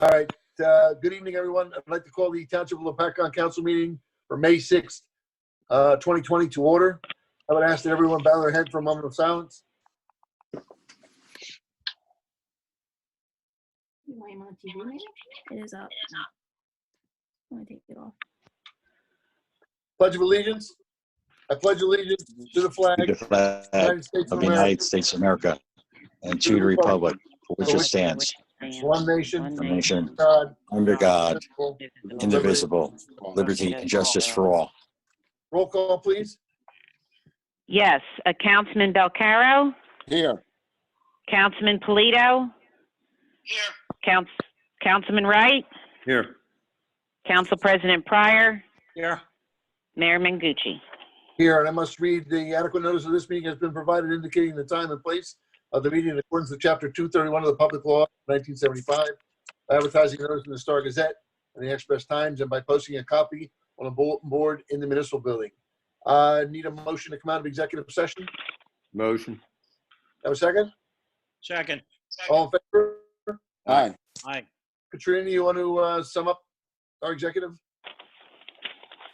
All right. Good evening, everyone. I'd like to call the Township of Lopatcong Council meeting for May 6th, 2020 to order. I would ask that everyone bow their head for a moment of silence. It is up. I'm gonna take it off. Pledge of allegiance. I pledge allegiance to the flag The flag of the United States of America and to the republic for which it stands, one nation, one nation, God, under God, indivisible. indivisible, liberty and justice for all. Roll call, please. Yes, Councilman Belcaro, Here. Councilman Polito, Here. Councilman Wright, Here. Council President Pryor, Here. Mayor Mengucci. Here, and I must read the adequate notice of this meeting has been provided indicating the time and place of the meeting in accordance with Chapter 231 of the Public Law, 1975, advertising notice in the Star Gazette and the Express Times, and by posting a copy on a bulletin board in the municipal building. Need a motion to come out of executive session? Motion. Have a second? Second. All in favor? Aye. Aye. Katrina, you want to sum up our executive?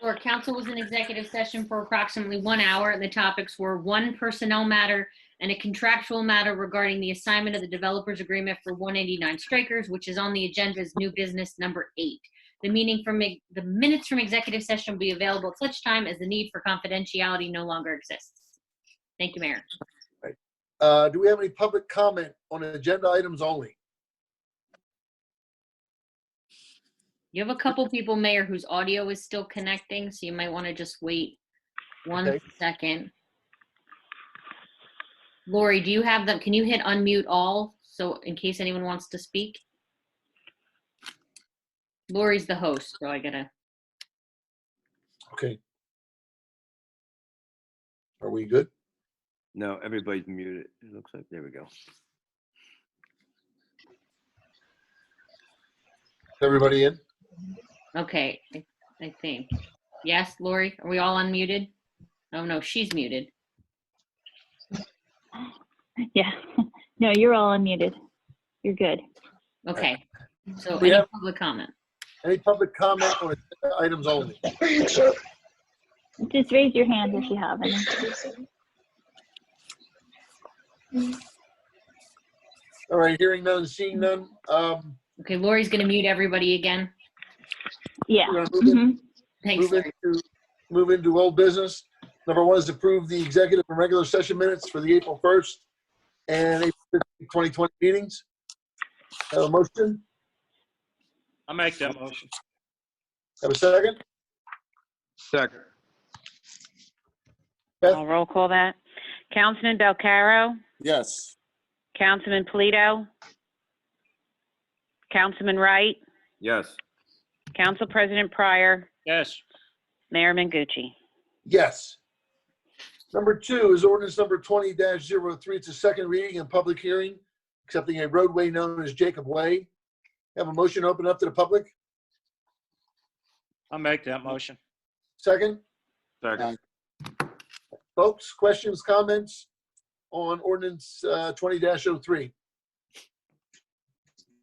Our council was in executive session for approximately 1 hour. The topics were one personnel matter and a contractual matter regarding the assignment of the developer's agreement for 189 Strikers, which is on the agenda as new business number 8. The minutes from executive session will be available at such time as the need for confidentiality no longer exists. Thank you, Mayor. Do we have any public comment on agenda items only? You have a couple people, Mayor, whose audio is still connecting, so you might want to just wait one second. Lori, do you have them? Can you hit unmute all so in case anyone wants to speak? Lori's the host, so I gotta. Okay. Are we good? No, everybody's muted. It looks like, there we go. Everybody in? Okay, I think. Yes, Lori, are we all unmuted? Oh no, she's muted. Yeah. No, you're all unmuted. You're good. Okay, so We any have- public comment? Any public comment on agenda items only? Just raise your hand if you have any. All right, hearing none, seeing none. Okay, Lori's gonna mute everybody again. Yeah. We're gonna Mhm. Thanks, Lori. move into old business. Number one is approve the executive and regular session minutes for the April 1st and April 15th, 2020 meetings. Have a motion? I'll make that motion. Have a second? Second. Beth? I'll roll call that. Councilman Belcaro, Yes. Councilman Polito, Councilman Wright, Yes. Council President Pryor, Yes. Mayor Mengucci. Yes. Number two is ordinance number 20-03. It's a second reading and public hearing, accepting a roadway known as Jacob Way. Have a motion to open up to the public? I'll make that motion. Second? Second. Folks, questions, comments on ordinance 20-03?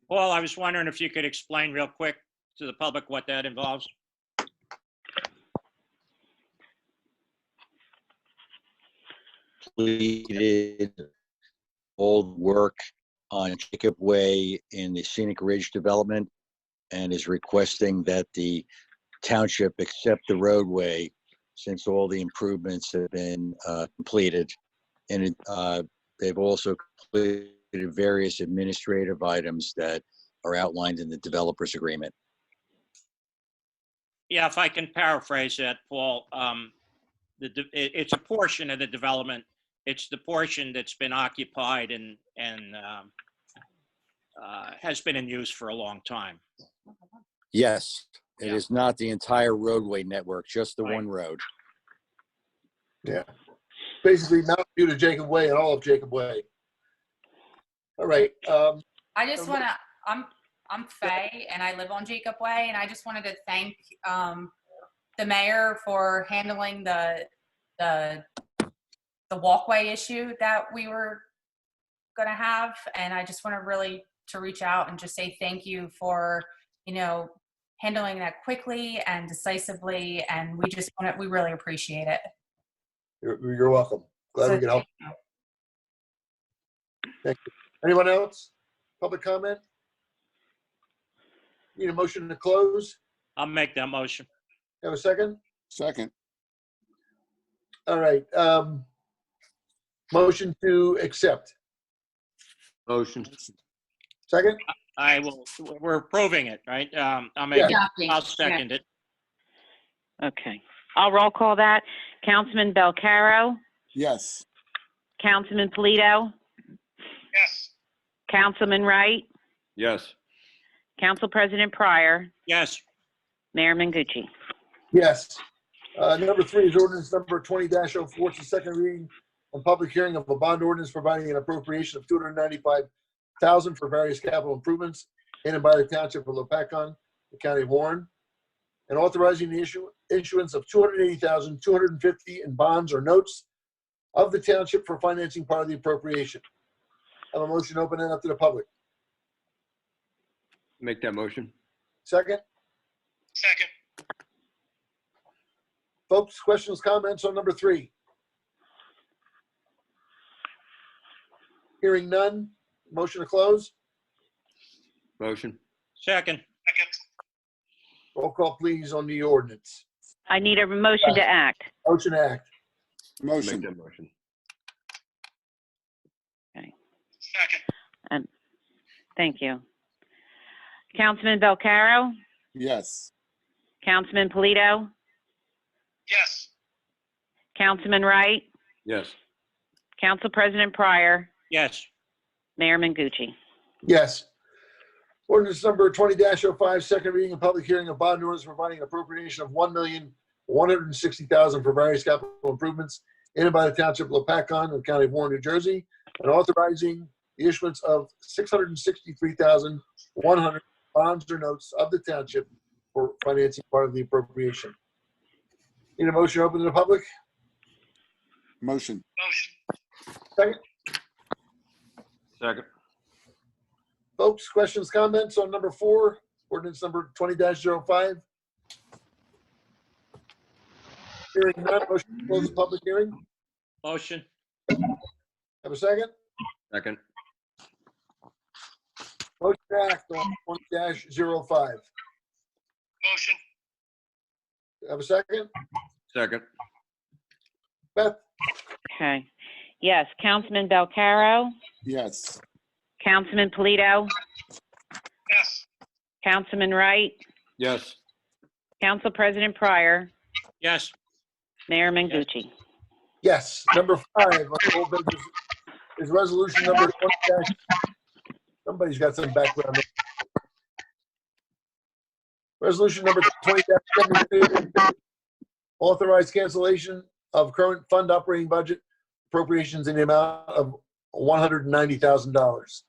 Paul, I was wondering if you could explain real quick to the public what that involves. Completed old work on Jacob Way in the Scenic Ridge development and is requesting that the township accept the roadway since all the improvements have been completed. And they've also completed various administrative items that are outlined in the developer's agreement. Yeah, if I can paraphrase that, Paul, it's a portion of the development. It's the portion that's been occupied and has been in use for a long time. Yes, it Yeah. is not the entire roadway network, just the Right. one road. Yeah. Basically, Mountain View to Jacob Way and all of Jacob Way. All right. I just want to, I'm Faye and I live on Jacob Way, and I just wanted to thank the mayor for handling the walkway issue that we were going to have. And I just want to really to reach out and just say thank you for, handling that quickly and decisively. And we really appreciate it. You're welcome. Glad So we could help. thank you. Thank you. Anyone else? Public comment? Need a motion to close? I'll make that motion. Have a second? Second. All right. Motion to accept. Motion. Second? We're approving it, right? I'll make Yeah. it. Adopting. I'll second it. Okay. I'll roll call that. Councilman Belcaro, Yes. Councilman Polito, Yes. Councilman Wright, Yes. Council President Pryor, Yes. Mayor Mengucci. Yes. Number 3 is ordinance number 20-04. It's the second reading and public hearing of a bond ordinance providing an appropriation of $295,000 for various capital improvements in and by the Township of Lopatcong, the County of Warren, and authorizing the issuance of $280,250 in bonds or notes of the Township for financing part of the appropriation. Have a motion open and up to the public. Make that motion. Second? Second. Folks, questions, comments on number 3? Hearing none. Motion to close. Motion. Second. Roll call, please, on the ordinance. I need a motion to act. Motion to act. Make Motion. that motion. Second. Thank you. Councilman Belcaro, Yes. Councilman Polito, Yes. Councilman Wright, Yes. Council President Pryor, Yes. Mayor Mengucci. Yes. Ordinance number 20-05, second reading and public hearing of bond ordinance providing an appropriation of $1,160,000 for various capital improvements in and by the Township of Lopatcong, the County of Warren, New Jersey, and authorizing the issuance of $663,100 bonds or notes of the Township for financing part of the appropriation. Need a motion open to the public? Motion. Second. Second. Folks, questions, comments on number 4, ordinance number 20-05? Hearing none, motion to close the public hearing. Motion. Have a second? Second. Motion to act on 20-05. Motion. Have a second? Second. Beth? Okay. Yes, Councilman Belcaro, Yes. Councilman Polito, Yes. Councilman Wright, Yes. Council President Pryor, Yes. Mayor Mengucci. Yes. Number 5 on the old business is resolution number 20 somebody's got some background. Resolution number 20-72, authorized cancellation of current fund operating budget appropriations in the amount of $190,000.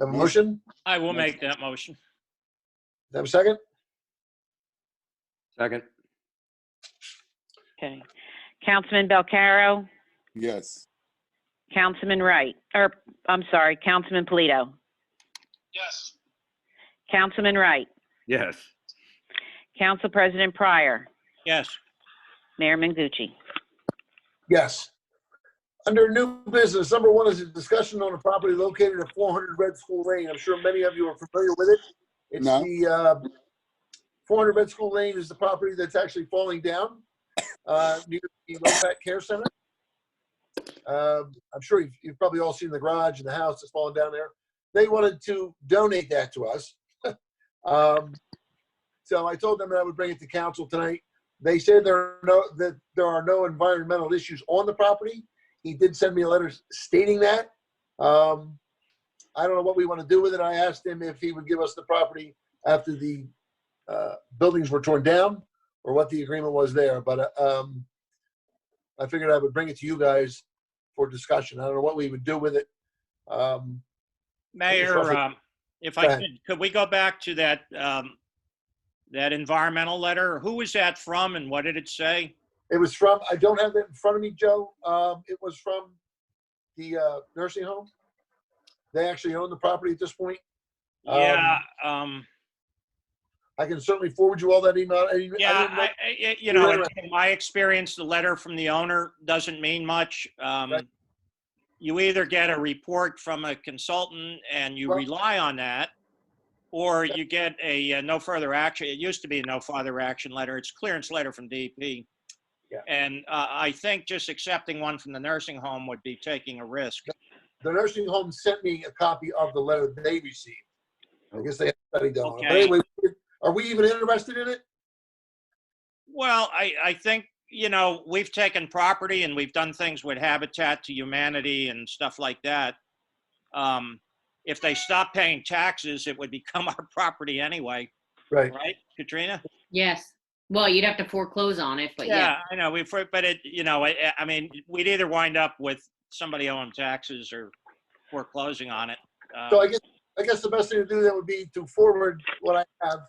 Have a motion? I will make that motion. Have a second? Second. Okay. Councilman Belcaro, Yes. Councilman Wright, Councilman Polito, Yes. Councilman Wright, Yes. Council President Pryor, Yes. Yes. Mayor Mengucci. Yes. Under new business, number 1 is a discussion on a property located at 400 Red School Lane. I'm sure many of you are familiar with it. It's No. the 400 Red School Lane is the property that's actually falling down near the Lopat Care Center. I'm sure you've probably all seen the garage and the house that's falling down there. They wanted to donate that to us. So I told them that I would bring it to council tonight. They said there are no environmental issues on the property. He did send me a letter stating that. I don't know what we want to do with it. I asked him if he would give us the property after the buildings were torn down or what the agreement was there. But I figured I would bring it to you guys for discussion. I don't know what we would do with it. Mayor, if Go I ahead. could we go back to that, that environmental letter? Who was that from and what did it say? It was from, I don't have it in front of me, Joe. It was from the nursing home. they actually own the property at this point. Yeah, I can certainly forward you all that email. yeah, didn't know- you know, Right. in my experience, the letter from the owner doesn't mean much. Right. You either get a report from a consultant and you Well- rely on that, or you get a no further action. It used to be a no further action letter. It's clearance letter from DEP. Yeah. And I think just accepting one from the nursing home would be taking a risk. The nursing home sent me a copy of the letter they received. I guess they have a study done on it. But Okay. anyway, are we even interested in it? Well, I think, you know, we've taken property and we've done things with Habitat to Humanity and stuff like that. If they stop paying taxes, it would become our property anyway, Right. right, Katrina? Yes. Well, you'd have to foreclose on it, but yeah. Yeah, I know. But it, you know, I mean, we'd either wind up with somebody owing taxes or foreclosing on it. So I guess the best thing to do then would be to forward what I have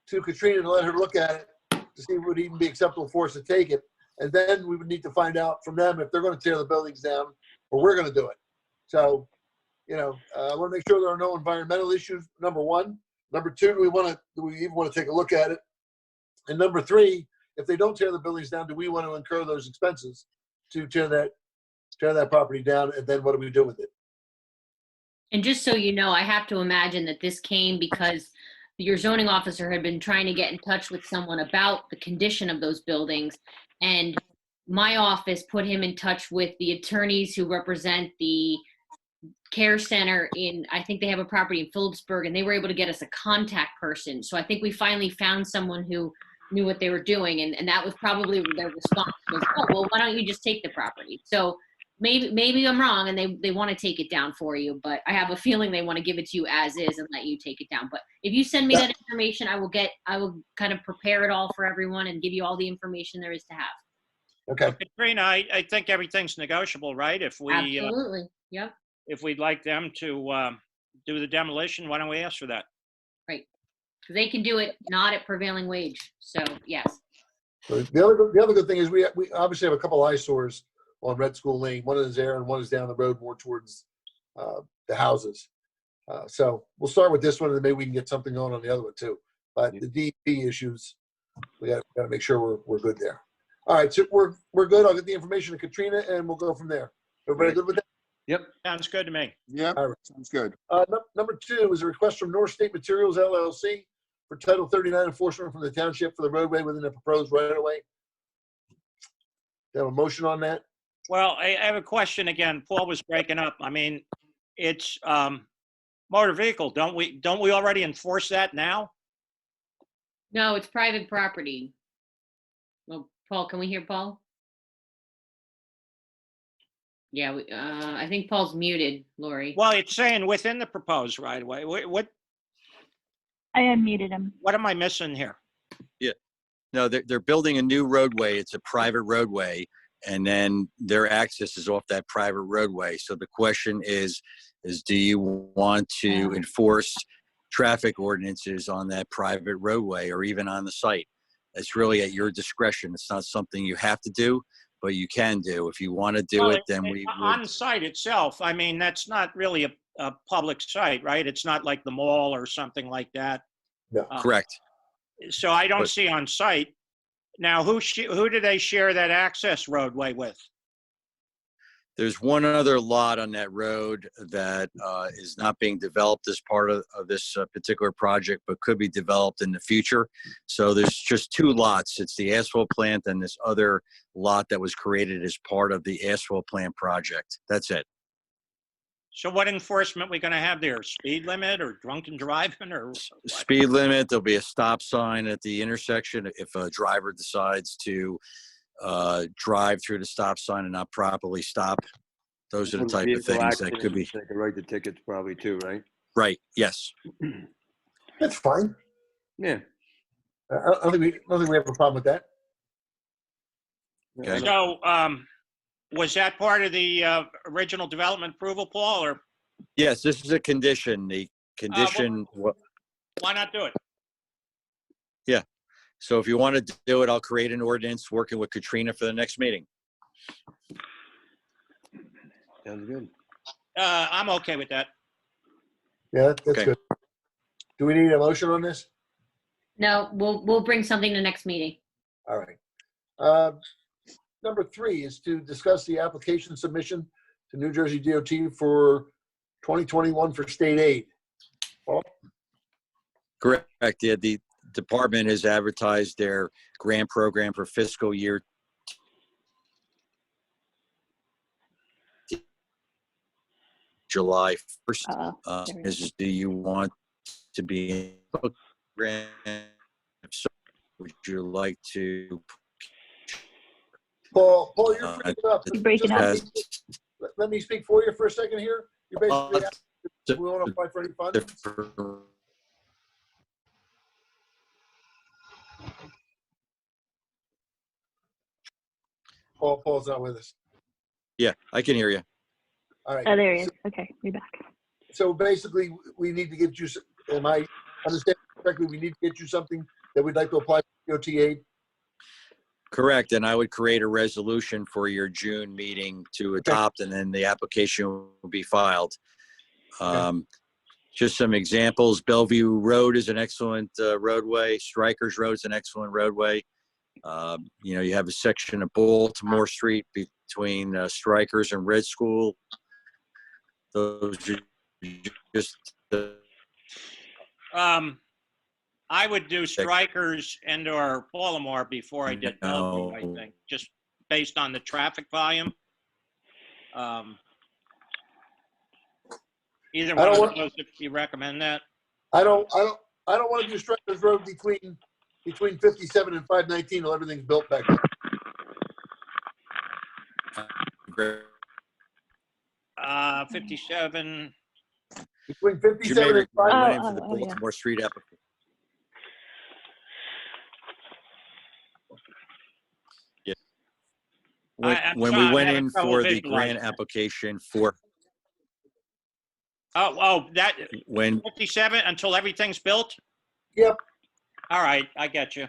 to Katrina to let her look at it to see if it would even be acceptable for us to take it. And then we would need to find out from them if they're going to tear the buildings down or we're going to do it. So, you know, I want to make sure there are no environmental issues, number one. Number two, do we even want to take a look at it? And number three, if they don't tear the buildings down, do we want to incur those expenses to tear that property down? And then what do we do with it? And just so you know, I have to imagine that this came because your zoning officer had been trying to get in touch with someone about the condition of those buildings. And my office put him in touch with the attorneys who represent the care center I think they have a property in Phillipsburg, and they were able to get us a contact person. So I think we finally found someone who knew what they were doing. And that was probably their response was, oh, well, why don't you just take the property? So maybe I'm wrong and they want to take it down for you, but I have a feeling they want to give it to you as is and let you take it down. But if you send me that information, I will kind of prepare it all for everyone and give you all the information there is to have. Okay. Katrina, I think everything's negotiable, right? If we, Absolutely. Yep. if we'd like them to do the demolition, why don't we ask for that? Right. Because they can do it not at prevailing wage. So yes. So the other good thing is we obviously have a couple eyesores on Red School Lane. One is there and one is down the road more towards the houses. So we'll start with this one and then maybe we can get something going on the other one too. But the DEP issues, we got to make sure we're good there. All right, so we're good. I'll get the information to Katrina and we'll go from there. Everybody good with that? Yep. Sounds good to me. Yeah, All right. sounds good. Number two is a request from North State Materials LLC for Title 39 enforcement from the township for the roadway within the proposed right-of-way. Do you have a motion on that? Well, I have a question again. Paul was breaking up. I mean, it's motor vehicle. Don't we already enforce that now? No, it's private property. Well, Paul, can we hear Paul? Yeah, I think Paul's muted, Lori. Well, it's saying within the proposed right of way. What I unmuted him. am I missing here? No, they're building a new roadway. It's a private roadway, and then their access is off that private roadway. So the question is do you want to enforce traffic ordinances on that private roadway or even on the site? It's really at your discretion. It's not something you have to do, but you can do. If you want to do Well, it, then we on would. site itself. I mean, that's not really a public site, right? It's not like the mall or something like that. No. Correct. So I don't But- see on site. Now, who do they share that access roadway with? There's one other lot on that road that is not being developed as part of this particular project, but could be developed in the future. So there's just two lots. It's the asphalt plant and this other lot that was created as part of the asphalt plant project. That's it. So what enforcement we going to have there? Speed limit or drunken driving or what? Speed limit, there'll be a stop sign at the intersection if a driver decides to drive through the stop sign and not properly stop. Those are the type of things that could be. They could write the tickets probably too, right? Right, yes. That's fine. Yeah. I don't think we have a problem with that. Okay. So was that part of the original development approval, Paul, or Yes, this is a condition. The condition, why not do it? so if you want to do it, I'll create an ordinance working with Katrina for the next meeting. Sounds good. I'm okay with that. Yeah, that's Okay. good. Do we need a motion on this? No, we'll bring something to next meeting. All right. Number 3 is to discuss the application submission to New Jersey DOT for 2021 for state aid. Paul? Correct. Yeah, the department has advertised their grant program for fiscal year July 1st. Uh-oh. There we go. Do you want to be in the program? If so, would you like to? Paul, you're freaking up. You're breaking Just up. let me speak for you for a second here. You're basically asking if we want to apply for any funds. Paul's not with us. Yeah, I can hear you. All right. Oh, there he is. Okay, you're back. So basically, we need to get you, am I understanding correctly, we need to get you something that we'd like to apply for DOT aid? Correct, and I would create a resolution for your June meeting to adopt, and then the application will be filed. Just some examples: Bellevue Road is an excellent roadway. Strikers Road is an excellent roadway. You have a section of Baltimore Street between Strikers and Red School. Those are just I would do Strikers and/or Baltimore before I did Bellevue, I think, just based on the traffic volume. Either one of those, if you recommend that. I don't want to do Strikers Road between 57 and 519 till everything's built back up. 57. Between You may 57 and 519. recommend for the yeah. Baltimore Street application. Yeah. I'm When sorry, we I'm went having in trouble for the visualizing grant it. application for That when 57 until everything's built? Yep. All right, I get you.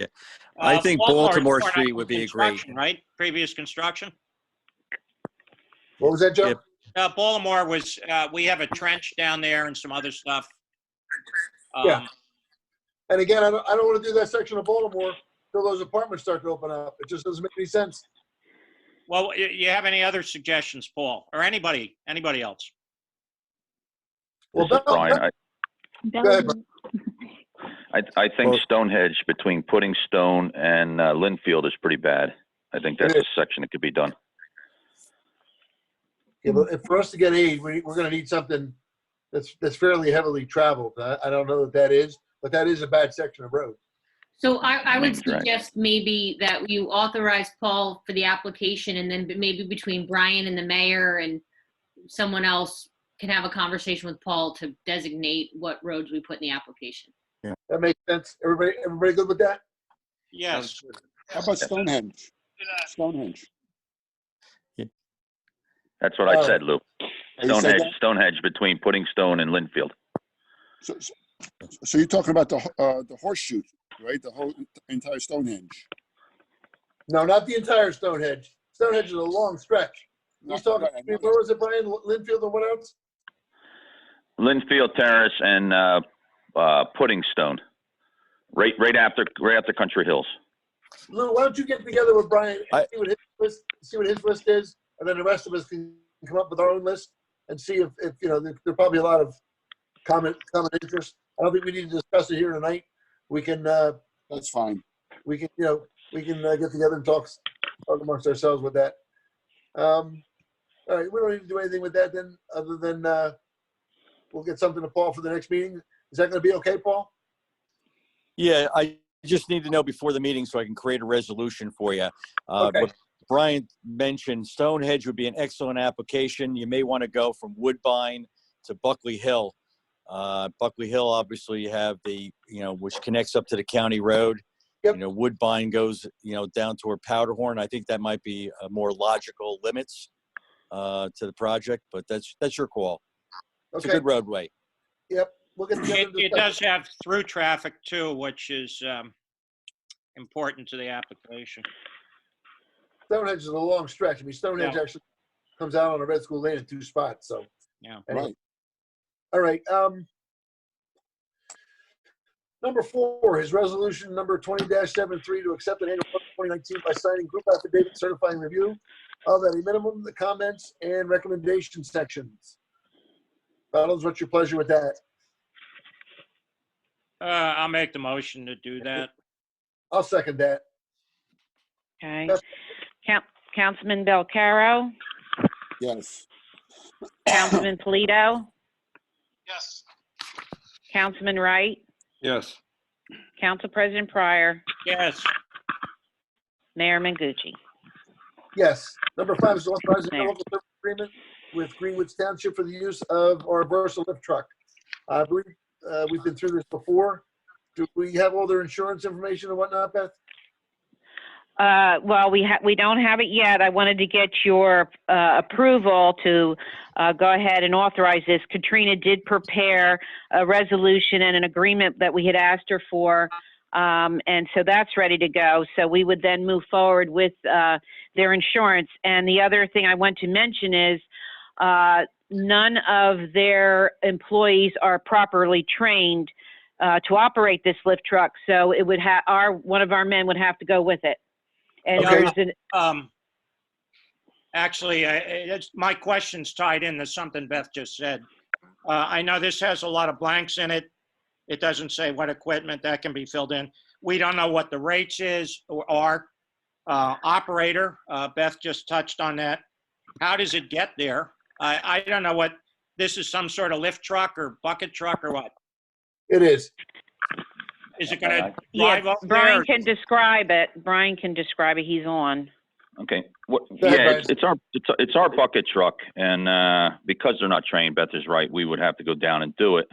Yeah. I think Baltimore's Baltimore torn up Street from would be a great. construction, right? Previous construction? What was that, Joe? Yep. Baltimore was, we have a trench down there and some other stuff. Yeah. And again, I don't want to do that section of Baltimore till those apartments start to open up. It just doesn't make any sense. Well, you have any other suggestions, Paul, or anybody else? Well, This is Brian. Go ahead, Brian. I think Stonehenge between Pudding Stone and Linfield is pretty bad. I think that's a section that could be done. Yeah, but for us to get aid, we're going to need something that's fairly heavily traveled. I don't know what that is, but that is a bad section of road. So I would That's right. suggest maybe that you authorize Paul for the application, and then maybe between Brian and the mayor and someone else can have a conversation with Paul to designate what roads we put in the application. That makes sense. Everybody good with that? Yes. How about Stonehenge? Stonehenge. That's what I said, Lou. Oh, you said that? Stonehenge between Pudding Stone and Linfield. So you're talking about the horseshoe, right? The whole entire Stonehenge. No, not the entire Stonehenge. Stonehenge is a long stretch. He's talking, where was it, Brian? Linfield and what else? Linfield Terrace and Pudding Stone, right after Country Hills. Lou, why don't you get together with Brian and see what his list is, and then the rest of us can come up with our own list and see if there are probably a lot of common interest. I don't think we need to discuss it here tonight. We can. That's fine. We can get together and talk amongst ourselves with that. All right, we don't need to do anything with that then, other than we'll get something to Paul for the next meeting. Is that going to be okay, Paul? Yeah, I just need to know before the meeting so I can create a resolution for you. Okay. What Brian mentioned, Stonehenge would be an excellent application. You may want to go from Woodbine to Buckley Hill. Buckley Hill, obviously, you have which connects up to the county road. Yep. Woodbine goes, down toward Powderhorn. I think that might be a more logical limits to the project, but that's your call. It's a good roadway. Yep. We'll get together. It does have through traffic too, which is important to the application. Stonehenge is a long stretch. I mean, Stonehenge actually comes out on a Red School Lane in 2 spots. So Yeah. anyway. Right. All right. Number 4 is resolution number 20-73 to accept an annual budget 2019 by signing group affidavit certifying review of at a minimum the comments and recommendation sections. Donald, what's your pleasure with that? I'll make the motion to do that. I'll second that. Okay. Yes. Councilman Belcaro, Yes. Councilman Polito, Yes. Councilman Wright, Yes. Council President Pryor, Yes. Mayor Mengucci. Yes. Number 5 is authorizing a Mayor. local service agreement with Greenwich Township for the use of our Versa lift truck. I believe we've been through this before. Do we have all their insurance information and whatnot, Beth? Well, we don't have it yet. I wanted to get your approval to go ahead and authorize this. Katrina did prepare a resolution and an agreement that we had asked her for, and so that's ready to go. So we would then move forward with their insurance. And the other thing I want to mention is none of their employees are properly trained to operate this lift truck. So it would one of our men would have to go with it. And Okay. there's Actually, my question's tied into something Beth just said. I know this has a lot of blanks in it. It doesn't say what equipment that can be filled in. We don't know what the rates is or are. Operator, Beth just touched on that. How does it get there? I don't know what, this is some sort of lift truck or bucket truck or what? It is. Is it going to drive yeah, up Brian there? can describe it. Brian can describe it. He's on. Okay. Go ahead, Yeah, Brian. it's our bucket truck, and because they're not trained, Beth is right. We would have to go down and do it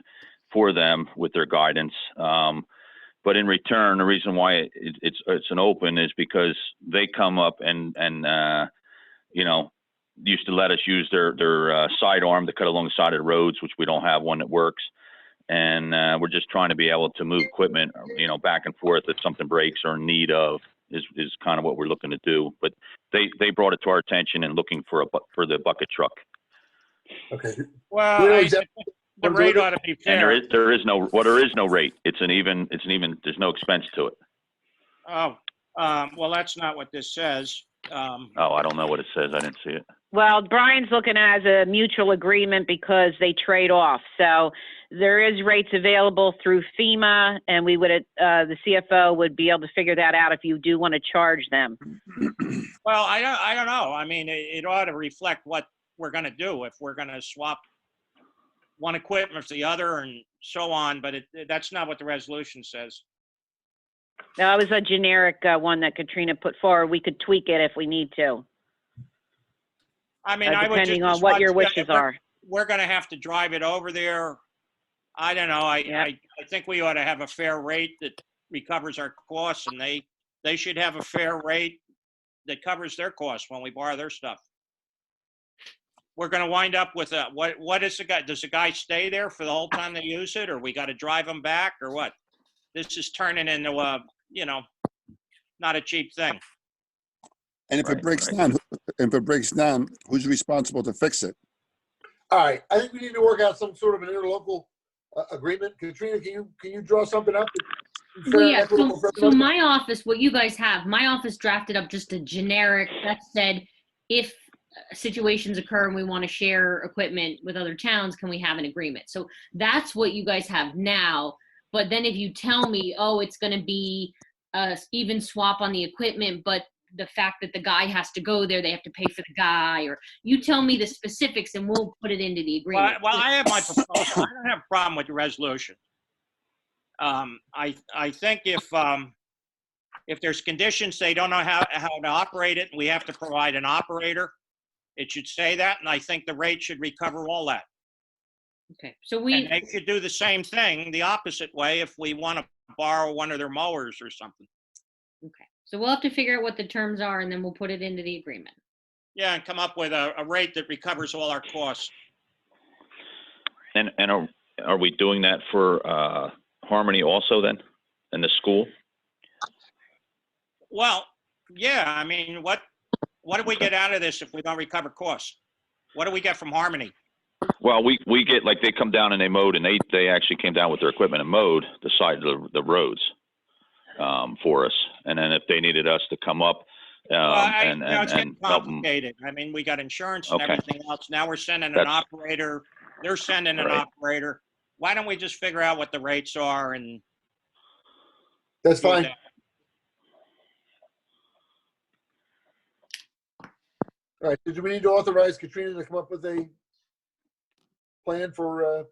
for them with their guidance. But in return, the reason why it's an open is because they come up and you know, used to let us use their sidearm to cut along the side of the roads, which we don't have one that works. And we're just trying to be able to move equipment, you know, back and forth if something breaks or in need of is kind of what we're looking to do. But they brought it to our attention and looking for the bucket truck. Okay. Well, We know the exactly what rate we're ought to be And fair. there is no rate. It's an even, there's no expense to it. Oh, well, that's not what this says. Oh, I don't know what it says. I didn't see it. Well, Brian's looking at it as a mutual agreement because they trade off. So there is rates available through FEMA, and we would, the CFO would be able to figure that out if you do want to charge them. Well, I don't know. I mean, it ought to reflect what we're going to do if we're going to swap one equipment for the other and so on, but that's not what the resolution says. That was a generic one that Katrina put forward. We could tweak it if we need to, I mean, I would just depending on as what much- your wishes are. We're going to have to drive it over there. I don't know. I think we ought to have a fair rate that recovers our costs, and they should have a fair rate that covers their costs when we borrow their stuff. We're going to wind up with what is the guy? Does the guy stay there for the whole time they use it, or we got to drive him back, or what? This is turning into a, you know, not a cheap thing. And if it breaks down, who's responsible to fix it? All right. I think we need to work out some sort of an interlocal agreement. Katrina, can you draw something up? that's fair Well, and yeah, equitable for so everybody? my office, what you guys have, my office drafted up just a generic that said, if situations occur and we want to share equipment with other towns, can we have an agreement? So that's what you guys have now. But then if you tell me, oh, it's going to be a even swap on the equipment, but the fact that the guy has to go there, they have to pay for the guy, or you tell me the specifics and we'll put it into the agreement. Well, I have my proposal. I don't have a problem with the resolution. I think if there's conditions they don't know how to operate it, we have to provide an operator. It should say that, and I think the rate should recover all that. Okay, so And they should do the same thing the opposite way if we want to borrow one of their mowers or something. okay, so we'll have to figure out what the terms are and then we'll put it into the agreement. Yeah, and come up with a rate that recovers all our costs. And are we doing that for Harmony also then, in the school? Well, yeah, I mean, what do we get out of this if we don't recover costs? What do we get from Harmony? Well, we get, like, they come down and they mowed, and they actually came down with their equipment and mowed the side of the roads for us. And then if they needed us to come up Well, and it's getting help them. complicated. I mean, we got insurance and Okay. everything else. Now we're sending an That's- operator. They're sending an Right. operator. Why don't we just figure out what the rates are and That's do fine. that? All right, did we need to authorize Katrina to come up with a plan for an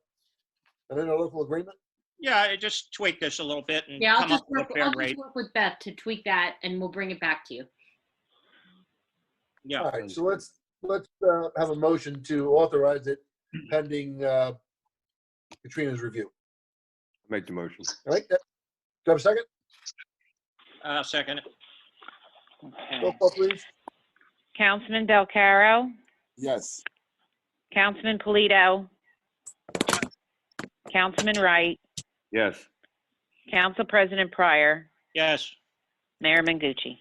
interlocal agreement? Yeah, just tweak this a little bit and Yeah, come up with a fair I'll rate. just work with Beth to tweak that and we'll bring it back to you. Yeah. All right, so let's have a motion to authorize it pending Katrina's review. Make the motion. All right, do I have a second? Second. Roll Okay. call, please. Councilman Belcaro, Yes. Councilman Polito, Councilman Wright, Yes. Council President Pryor, Yes. Mayor Mengucci.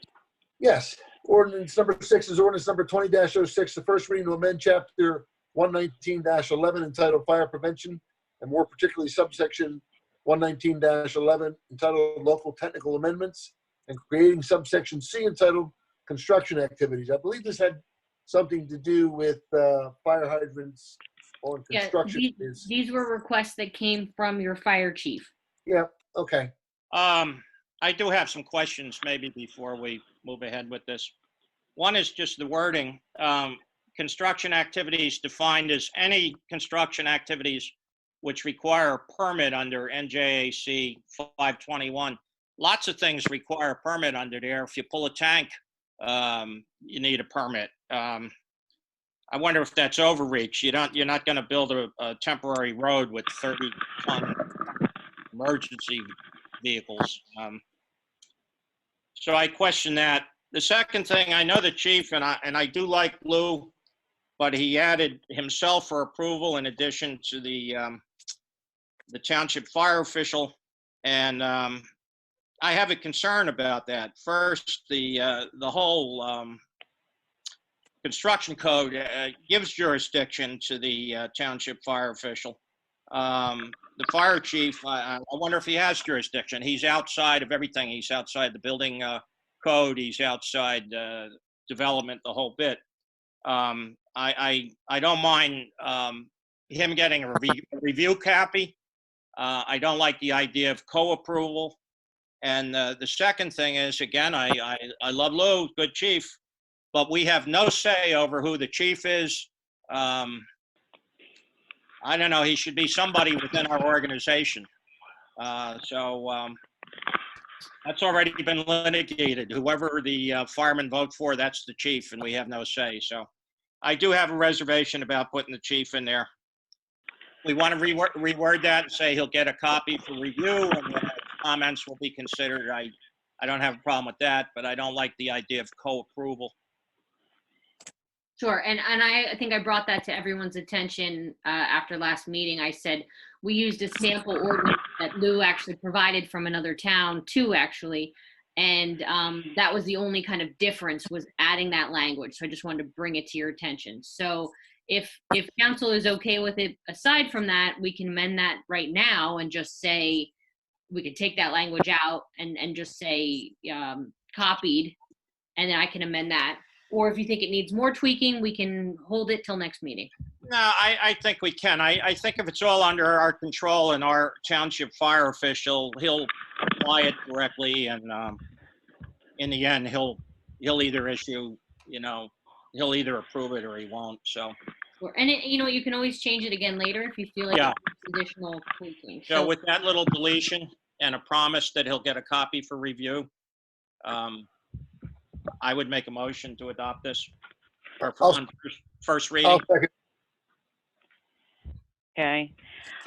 Yes. Ordinance number 6 is ordinance number 20-06, the first reading to amend chapter 119-11 entitled Fire Prevention, and more particularly subsection 119-11 entitled Local Technical Amendments, and creating subsection C entitled Construction Activities. I believe this had something to do with fire hydrants on Yeah, construction. these were requests that came from your fire chief. Yeah, okay. I do have some questions maybe before we move ahead with this. One is just the wording. Construction activities defined as any construction activities which require a permit under NJAC 521. Lots of things require a permit under there. If you pull a tank, you need a permit. I wonder if that's overreach. You're not going to build a temporary road with 30-ton emergency vehicles. So I question that. The second thing, I know the chief, and I do like Lou, but he added himself for approval in addition to the township fire official, and I have a concern about that. First, the whole construction code gives jurisdiction to the township fire official. The fire chief, I wonder if he has jurisdiction. He's outside of everything. He's outside the building code. He's outside development, the whole bit. I don't mind him getting a review copy. I don't like the idea of co-approval. And the second thing is, again, I love Lou, good chief, but we have no say over who the chief is. I don't know, he should be somebody within our organization. So that's already been litigated. Whoever the firemen vote for, that's the chief, and we have no say. So I do have a reservation about putting the chief in there. We want to reword that and say he'll get a copy for review and comments will be considered. I don't have a problem with that, but I don't like the idea of co-approval. Sure, and I think I brought that to everyone's attention after last meeting. I said we used a sample ordinance that Lou actually provided from another town too, actually, and that was the only kind of difference, was adding that language. So I just wanted to bring it to your attention. So if council is okay with it, aside from that, we can amend that right now and just say, we could take that language out and just say copied, and then I can amend that. Or if you think it needs more tweaking, we can hold it till next meeting. No, I think we can. I think if it's all under our control and our township fire official, he'll apply it correctly, and in the end, he'll either issue, he'll either approve it or he won't. So. Sure. And you can always change it again later if you feel like Yeah. it's additional tweaking. So with that little deletion and a promise that he'll get a copy for review, I would make a motion to adopt this or on first reading. I'll second. Okay.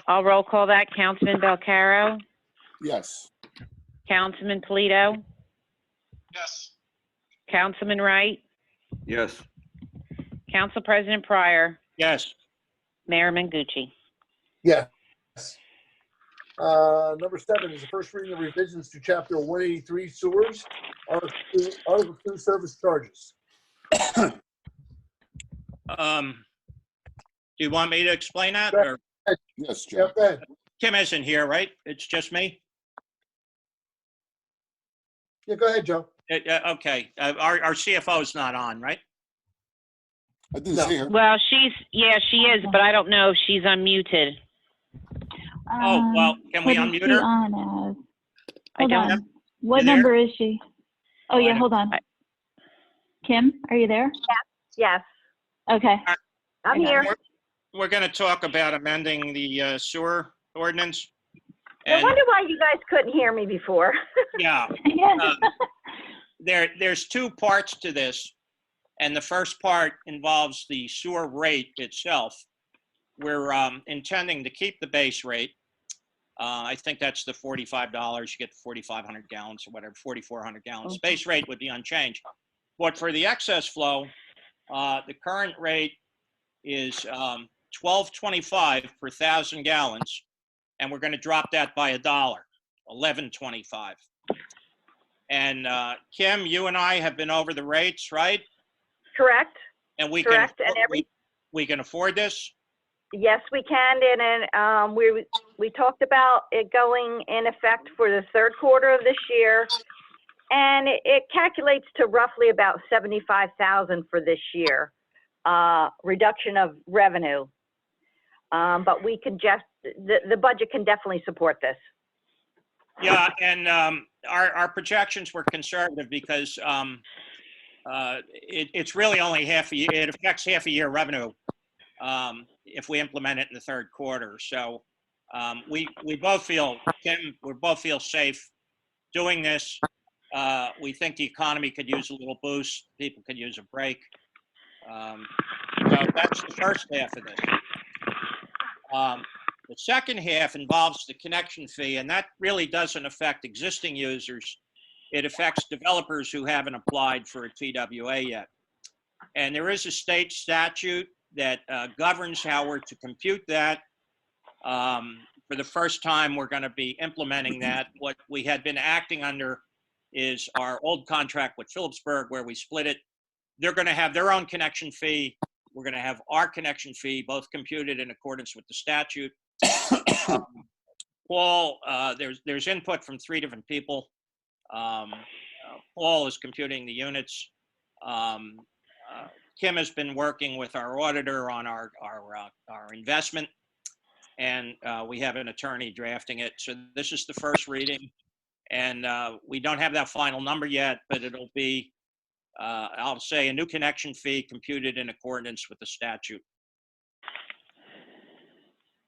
I'll roll call that. Councilman Belcaro, Yes. Councilman Polito, Yes. Councilman Wright, Yes. Council President Pryor, Yes. Mayor Mengucci. Yes. Number 7 is the first reading of revisions to Chapter 183 Sewers, Article 2 Service Charges. Do you want me to explain that? Right. Or Yes, Yeah, Joe. go ahead. Kim isn't here, right? It's just me? Yeah, go ahead, Joe. Okay, our CFO is not on, right? I didn't No. see her. Well, she is, but I don't know if she's unmuted. Oh, well, can we what is unmute she her? on as? I Hold don't. on. What You there? number is she? Oh, I yeah, don't- hold on. Kim, are you there? Yes, Okay. I'm here. We're going to talk about amending the sewer ordinance. No And wonder why you guys couldn't hear me before. yeah, Yeah. there's two parts to this. And the first part involves the sewer rate itself. We're intending to keep the base rate. I think that's the $45. You get 4,500 gallons or whatever, 4,400 gallons. Base rate would be unchanged. But for the excess flow, the current rate is $12.25 per 1,000 gallons, and we're going to drop that by $1, $11.25. And Kim, you and I have been over the rates, right? Correct? And we Correct, can and we can afford this. Yes, we can, and we talked about it going in effect for the third quarter of this year, and it calculates to roughly about 75,000 for this year, reduction of revenue. But we can just, the budget can definitely support this. Yeah, and our projections were conservative because it's really only half a year. It affects half a year revenue if we implement it in the third quarter. So we both feel, Kim, we both feel safe doing this. We think the economy could use a little boost. People could use a break. So that's the first half of this. The second half involves the connection fee, and that really doesn't affect existing users. It affects developers who haven't applied for a TWA yet. And there is a state statute that governs how we're to compute that. For the first time, we're going to be implementing that. What we had been acting under is our old contract with Phillipsburg, where we split it. They're going to have their own connection fee. We're going to have our connection fee, both computed in accordance with the statute. Paul, there's input from 3 different people. Paul is computing the units. Kim has been working with our auditor on our investment, and we have an attorney drafting it. So this is the first reading, and we don't have that final number yet, but it'll be, I'll say, a new connection fee computed in accordance with the statute.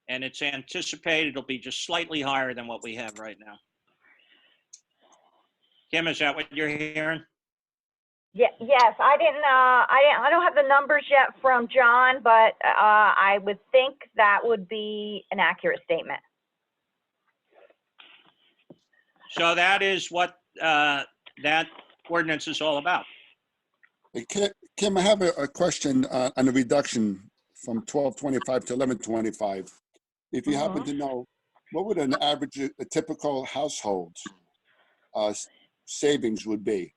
And it's anticipated it'll be just slightly higher than what we have right now. Kim, is that what you're hearing? Yeah, yes, I don't have the numbers yet from John, but I would think that would be an accurate statement. So that is what that ordinance is all about. Hey, Kim, I have a question on the reduction from 1225 to 1125. If you happen to know, what would an average, a typical household savings would be?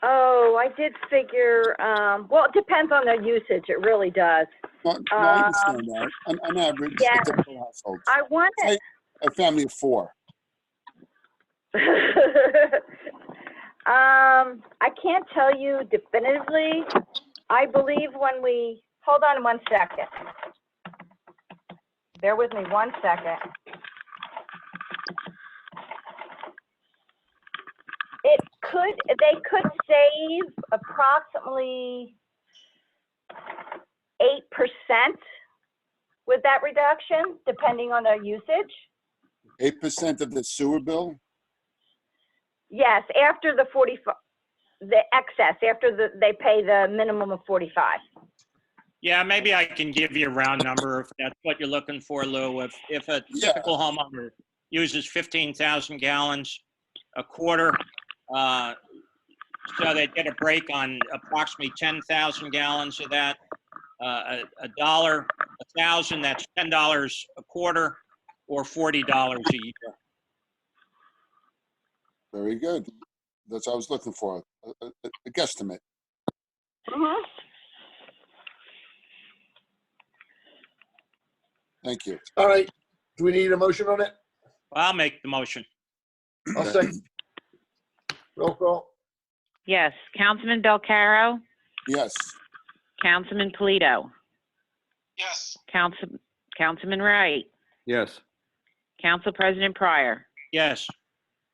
Oh, I did figure, well, it depends on the usage, it really does. No, I understand that. On average, yeah. a typical household. I want Say a family of 4. I can't tell you definitively. I believe when we, hold on 1 second. Bear with me 1 second. They could save approximately 8% with that reduction, depending on their usage. 8% of the sewer bill? Yes, after the 45, the excess, after they pay the minimum of 45. Yeah, maybe I can give you a round number if that's what you're looking for, Lou. If a typical homeowner uses 15,000 gallons a quarter, so they get a break on approximately 10,000 gallons of that. $1, 1,000, that's $10 a quarter, or $40 a year. Very good. That's what I was looking for, a guesstimate. Thank you. All right. Do we need a motion on it? I'll make the motion. I'll second. Roll call. Yes. Councilman Belcaro, Yes. Councilman Polito, Yes. Councilman Wright, Yes. Council President Pryor, Yes.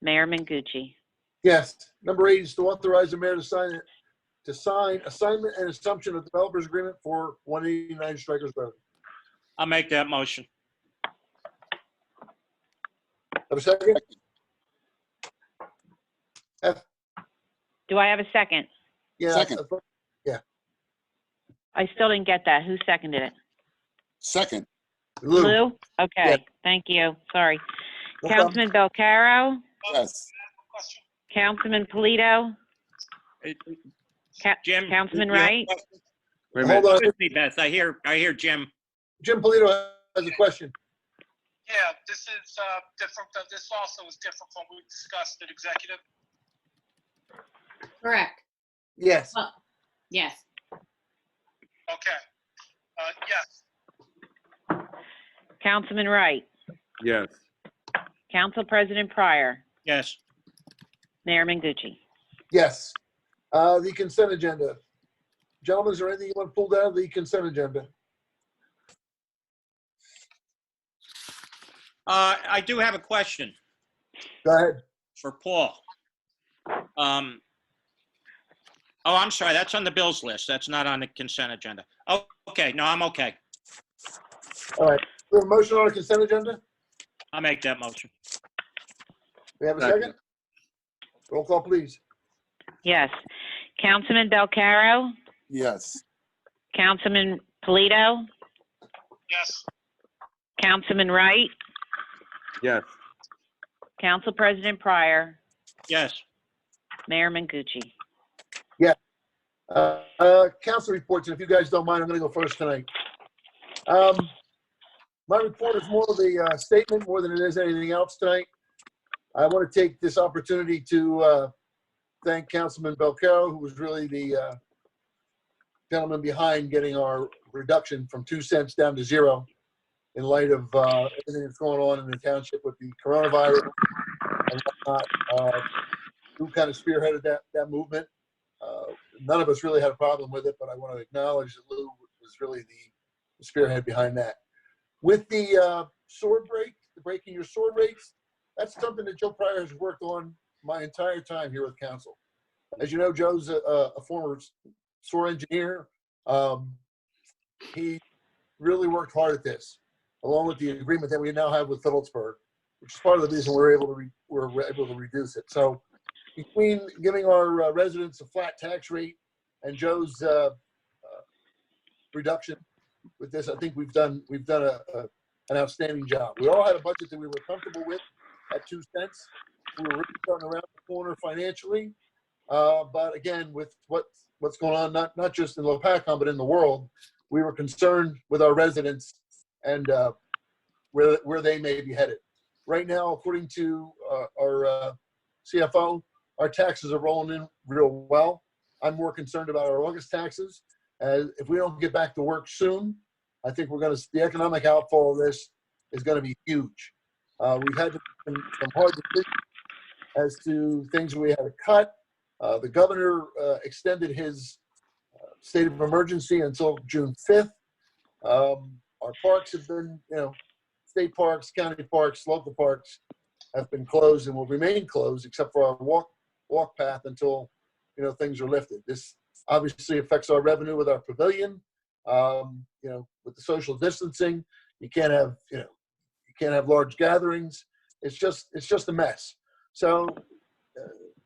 Mayor Mengucci. Yes. Number 8 is to authorize the mayor to sign assignment and assumption of developers agreement for 189 Strikers Road. I'll make that motion. Have a second? Do I have a second? Yeah. Second. I still didn't get that. Who seconded it? Second. Lou. Okay, Yeah. thank you. Sorry. No problem. Councilman Belcaro, Yes. Councilman Polito, Jim. Councilman you have a Wright? question? Wait a Hold minute. on. With me, Beth. I hear Jim. Jim Polito has a question. Yeah, this is different. This also is different from what we discussed in executive. Correct. Yes. Yes. Okay. Yes. Councilman Wright, Yes. Council President Pryor, Yes. Mayor Mengucci. Yes. The consent agenda. Gentlemen, is there anything you want pulled out of the consent agenda? I do have a question Go ahead. for Paul. Oh, I'm sorry. That's on the bills list. That's not on the consent agenda. Oh, okay. No, I'm okay. All right. We have a motion on the consent agenda? I'll make that motion. We have a Second. second? Roll call, please. Yes. Councilman Belcaro, Yes. Councilman Polito, Yes. Councilman Wright, Yes. Council President Pryor, Yes. Mayor Mengucci. Council reports, and if you guys don't mind, I'm going to go first tonight. My report is more of a statement more than it is anything else tonight. I want to take this opportunity to thank Councilman Belcaro, who was really the gentleman behind getting our reduction from 2 cents down to 0 in light of everything that's going on in the township with the coronavirus and whatnot. Who kind of spearheaded that movement. None of us really had a problem with it, but I want to acknowledge that Lou was really the spearhead behind that. With the sword break, the breaking your sword rates, that's something that Joe Pryor has worked on my entire time here with council. As you know, Joe's a former SOAR engineer. He really worked hard at this, along with the agreement that we now have with Phillipsburg, which is part of the reason we're able to reduce it. So between giving our residents a flat tax rate and Joe's reduction with this, I think we've done an outstanding job. We all had a budget that we were comfortable with at 2 cents. We were really starting around the corner financially, but again, with what's going on, not just in Lopatcong but in the world, we were concerned with our residents and where they may be headed. Right now, according to our CFO, our taxes are rolling in real well. I'm more concerned about our August taxes. If we don't get back to work soon, I think the economic outfall of this is going to be huge. We've had some hard decisions as to things we had to cut. The governor extended his state of emergency until June 5th. Our parks have been, state parks, county parks, local parks have been closed and will remain closed except for our walk path until, things are lifted. This obviously affects our revenue with our pavilion. With the social distancing, you can't have large gatherings. It's just a mess. So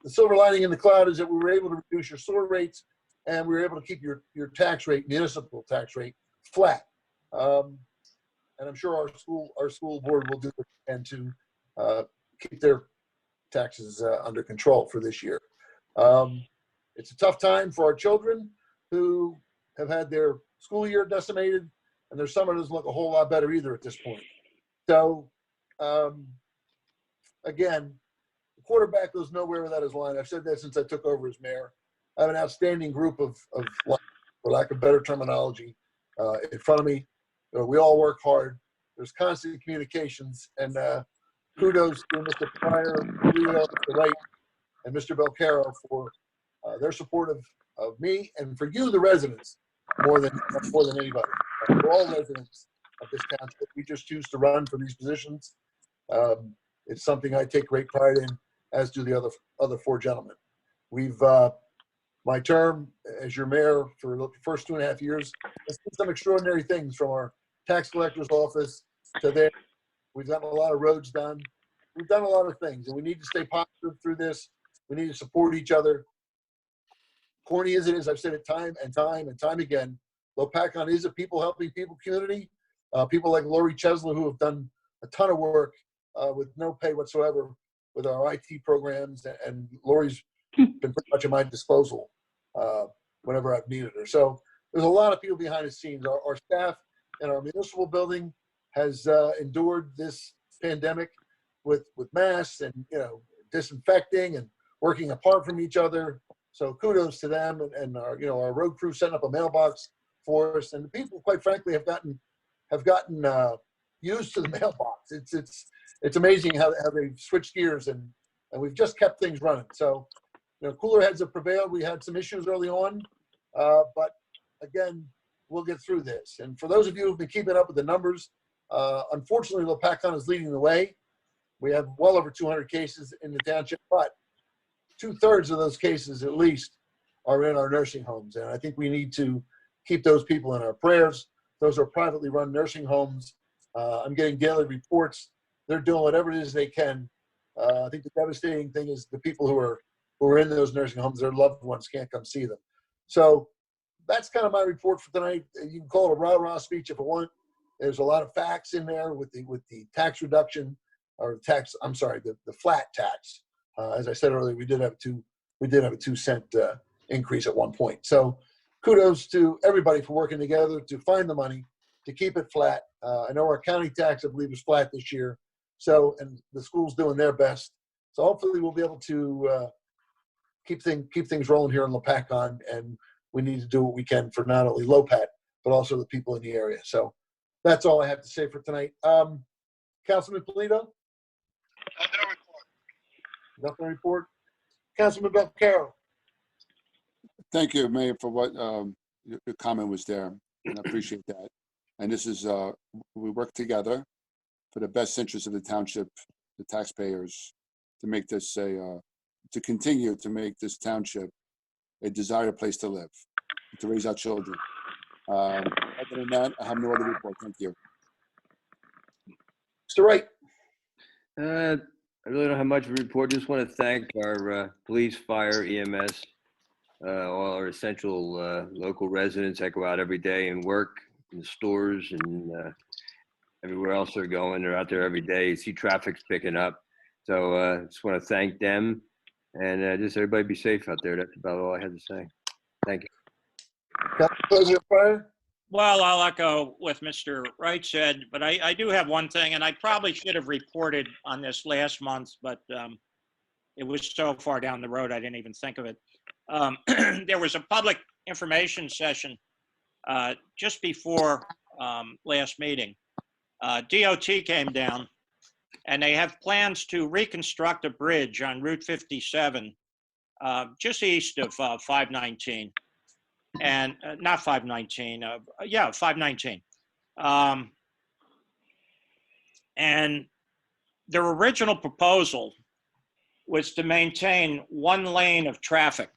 the silver lining in the cloud is that we were able to reduce your sewer rates and we were able to keep your tax rate, municipal tax rate, flat. And I'm sure our school board will do what they can to keep their taxes under control for this year. It's a tough time for our children who have had their school year decimated, and their summer doesn't look a whole lot better either at this point. So, again, the quarterback goes nowhere without his line. I've said that since I took over as mayor. I have an outstanding group of for lack of better terminology, in front of me. We all work hard. there's constant communications, and kudos to Mr. Pryor, Mr. Wright, and Mr. Belcaro for their support of me and for you, the residents, more than anybody. We're all residents of this township. We just choose to run for these positions. It's something I take great pride in, as do the other four gentlemen. We've my term as your mayor for the first 2.5 years has seen some extraordinary things, from our tax collector's office to there. We've gotten a lot of roads done. We've done a lot of things, and we need to stay positive through this. We need to support each other. Corny as it is, I've said it time and time again, Lopatcong is a people helping people community. People like Lori Chesler, who have done a ton of work with no pay whatsoever with our IT programs, and Lori's been pretty much at my disposal whenever I've needed her. So there's a lot of people behind the scenes. Our staff in our municipal building has endured this pandemic with masks and disinfecting and working apart from each other. So kudos to them, and our road crew setting up a mailbox for us. And the people, quite frankly, have gotten used to the mailbox. It's amazing how they've switched gears, and we've just kept things running. So cooler heads have prevailed. We had some issues early on, but again, we'll get through this. And for those of you who've been keeping up with the numbers, unfortunately, Lopatcong is leading the way. We have well over 200 cases in the township, but 2/3 of those cases, at least, are in our nursing homes. And I think we need to keep those people in our prayers. Those are privately run nursing homes. I'm getting daily reports. They're doing whatever it is they can. I think the devastating thing is the people who are in those nursing homes, their loved ones can't come see them. So that's kind of my report for tonight. You can call it a rah-rah speech if you want. There's a lot of facts in there with the tax reduction, or the flat tax. As I said earlier, we did have a 2-cent increase at one point. So kudos to everybody for working together to find the money to keep it flat. I know our county tax, I believe, is flat this year. So, and the school's doing their best. So hopefully we'll be able to keep things rolling here in Lopatcong, and we need to do what we can for not only Lopat, but also the people in the area. So that's all I have to say for tonight. Councilman Polito? No report. Nothing to report. Councilman Belcaro? Thank you, Mayor, for what your comment was there, and I appreciate that. And this is, we work together for the best interest of the township, the taxpayers, to make this to continue to make this township a desired place to live, to raise our children. Other than that, I have no other report. Thank you. Mr. Wright? I really don't have much to report. Just want to thank our police, fire, EMS, all our essential local residents that go out every day and work in the stores and everywhere else they're going. They're out there every day. You see traffic's picking up. So just want to thank them, and just everybody be safe out there. That's about all I had to say. Thank you. President Pryor? Well, I'll echo what Mr. Wright said, but I do have one thing, and I probably should have reported on this last month, but it was so far down the road I didn't even think of it. There was a public information session just before last meeting. DOT came down, and they have plans to reconstruct a bridge on Route 57 just east of 519. And not 519, 519. And their original proposal was to maintain one lane of traffic.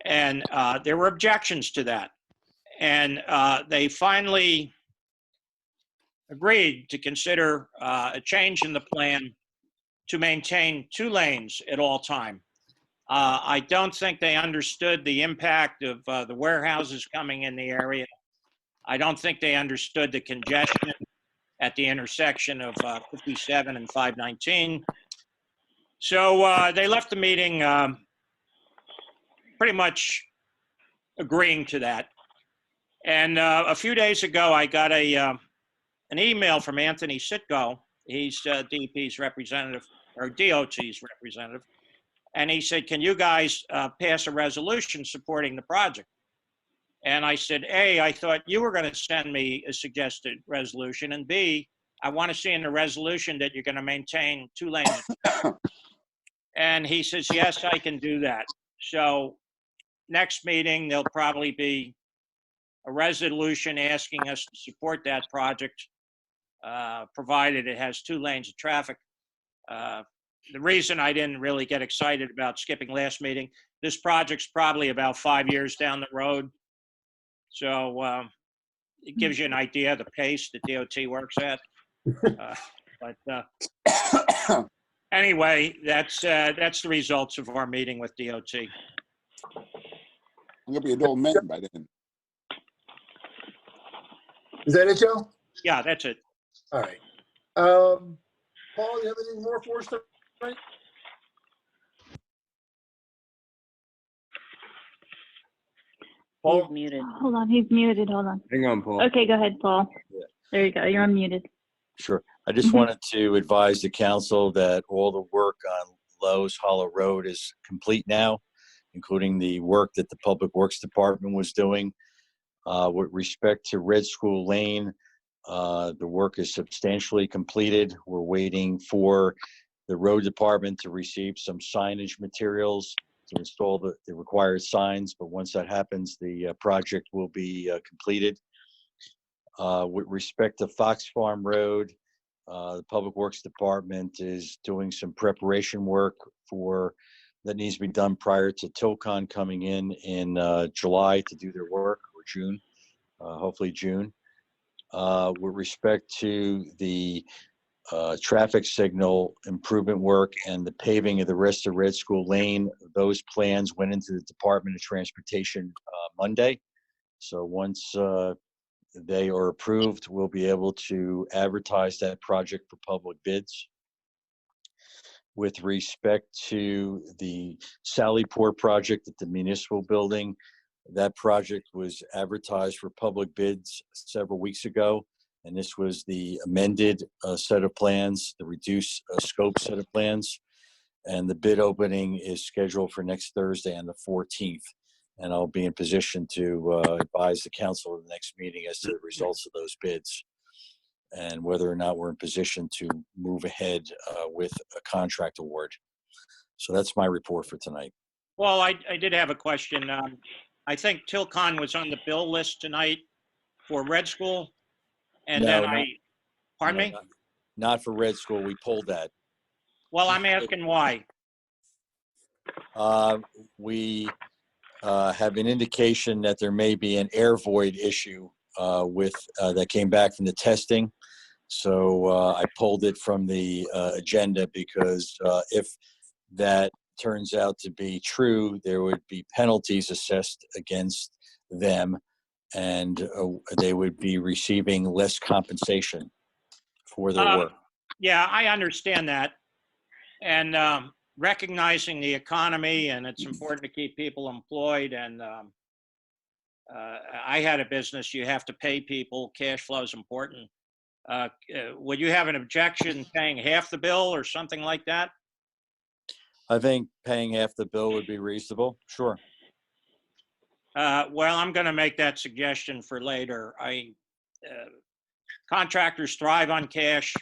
And there were objections to that. And they finally agreed to consider a change in the plan to maintain 2 lanes at all time. I don't think they understood the impact of the warehouses coming in the area. I don't think they understood the congestion at the intersection of 57 and 519. So they left the meeting pretty much agreeing to that. And a few days ago, I got an email from Anthony Sitko. He's DEP's representative, or DOT's representative. And he said, can you guys pass a resolution supporting the project? And I said, A, I thought you were going to send me a suggested resolution, and B, I want to see in the resolution that you're going to maintain 2 lanes. And he says, yes, I can do that. So next meeting, there'll probably be a resolution asking us to support that project, provided it has 2 lanes of traffic. The reason I didn't really get excited about skipping last meeting, this project's probably about 5 years down the road. So it gives you an idea of the pace that DOT works at. Anyway, that's the results of our meeting with DOT. I'm gonna be an old man by then. Is that it, Joe? Yeah, that's it. All right. Paul, you have anything more for us tonight? He's muted. Hold on, he's muted. Hold on. Hang on, Paul. Okay, go ahead, Paul. Yeah. There you go. You're unmuted. Sure. I just wanted to advise the council that all the work on Lowe's Hollow Road is complete now, including the work that the Public Works Department was doing. With respect to Red School Lane, the work is substantially completed. We're waiting for the road department to receive some signage materials to install the required signs, but once that happens, the project will be completed. With respect to Fox Farm Road, the Public Works Department is doing some preparation work that needs to be done prior to Tilcon coming in July to do their work, or June, hopefully June. With respect to the traffic signal improvement work and the paving of the rest of Red School Lane, those plans went into the Department of Transportation Monday. So once they are approved, we'll be able to advertise that project for public bids. With respect to the Sallyport project at the municipal building, that project was advertised for public bids several weeks ago, and this was the amended set of plans, the reduced scope set of plans, and the bid opening is scheduled for next Thursday on the 14th. And I'll be in position to advise the council at the next meeting as to the results of those bids and whether or not we're in position to move ahead with a contract award. So that's my report for tonight. Well, I did have a question. I think Tilcon was on the bill list tonight for Red School. And No, then pardon me? Not for Red School. We pulled that. Well, I'm asking why. We have an indication that there may be an air void issue that came back from the testing. So I pulled it from the agenda because if that turns out to be true, there would be penalties assessed against them, and they would be receiving less compensation for their work. Yeah, I understand that. And recognizing the economy, and it's important to keep people employed. And I had a business, you have to pay people, cash flow is important. Would you have an objection paying half the bill or something like that? I think paying half the bill would be reasonable. Sure. Well, I'm going to make that suggestion for later. Contractors thrive on cash.